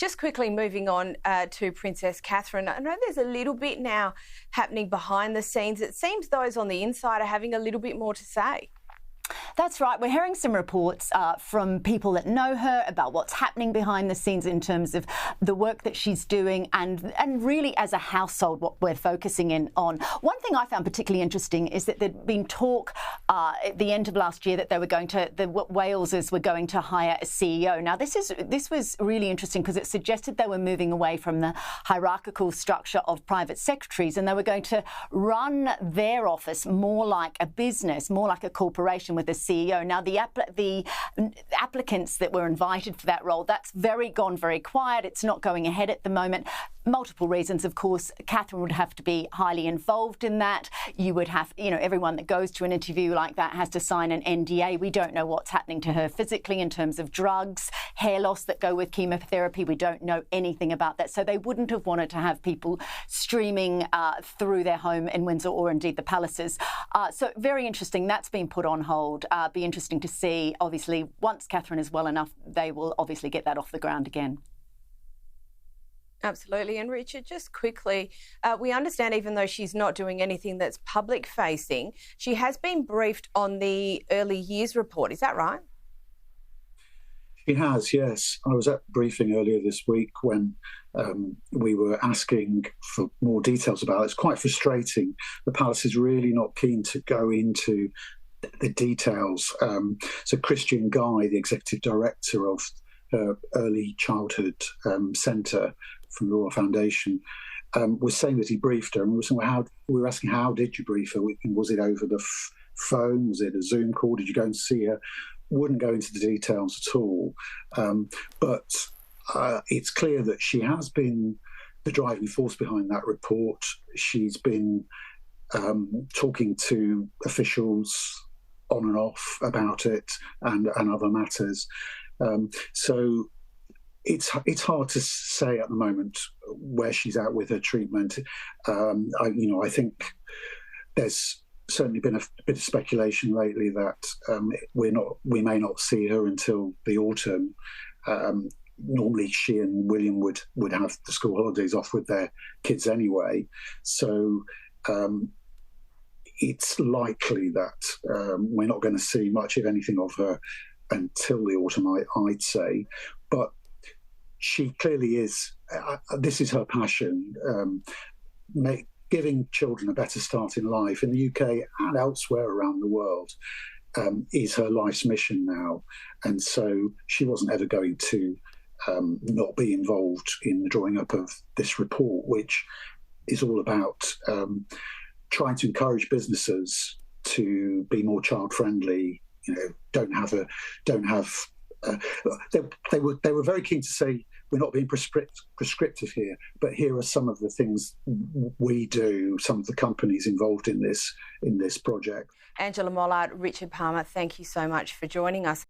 Just quickly moving on to Princess Catherine. I know there's a little bit now happening behind the scenes. It seems those on the inside are having a little bit more to say. That's right. We're hearing some reports from people that know her about what's happening behind the scenes in terms of the work that she's doing and really as a household what we're focusing in on. One thing I found particularly interesting is that there'd been talk at the end of last year that the Walesers were going to hire a CEO. Now, this was really interesting because it suggested they were moving away from the hierarchical structure of private secretaries and they were going to run their office more like a business, more like a corporation with a CEO. Now, the applicants that were invited for that role, that's gone very quiet. It's not going ahead at the moment. Multiple reasons, of course. Catherine would have to be highly involved in that. You would have, everyone that goes to an interview like that has to sign an NDA. We don't know what's happening to her physically in terms of drugs, hair loss that go with chemotherapy. We don't know anything about that. So they wouldn't have wanted to have people streaming through their home in Windsor or indeed the palaces. So very interesting. That's been put on hold. Be interesting to see. Obviously, once Catherine is well enough, they will obviously get that off the ground again. Absolutely. And Richard, just quickly, we understand even though she's not doing anything that's public facing, she has been briefed on the early years report. Is that right? She has, yes. I was at briefing earlier this week when we were asking for more details about it. It's quite frustrating. The palace is really not keen to go into the details. So Christian Guy, the executive director of Early Childhood Centre from the Royal Foundation, was saying that he briefed her, and we were asking how did you brief her? Was it over the phone? Was it a Zoom call? Did you go and see her? Wouldn't go into the details at all. But it's clear that she has been the driving force behind that report. She's been talking to officials on and off about it and other matters. So it's hard to say at the moment where she's at with her treatment. I think there's certainly been a bit of speculation lately that we may not see her until the autumn. Normally she and William would have the school holidays off with their kids anyway. So it's likely that we're not going to see much of anything of her until the autumn, I'd say. But she clearly is, this is her passion, giving children a better start in life in the UK and elsewhere around the world is her life's mission now. And so she wasn't ever going to not be involved in the drawing up of this report, which is all about trying to encourage businesses to be more child friendly. They were very keen to say we're not being prescriptive here, but here are some of the things we do, some of the companies involved in this project. Angela Mollard, Richard Palmer, thank you so much for joining us.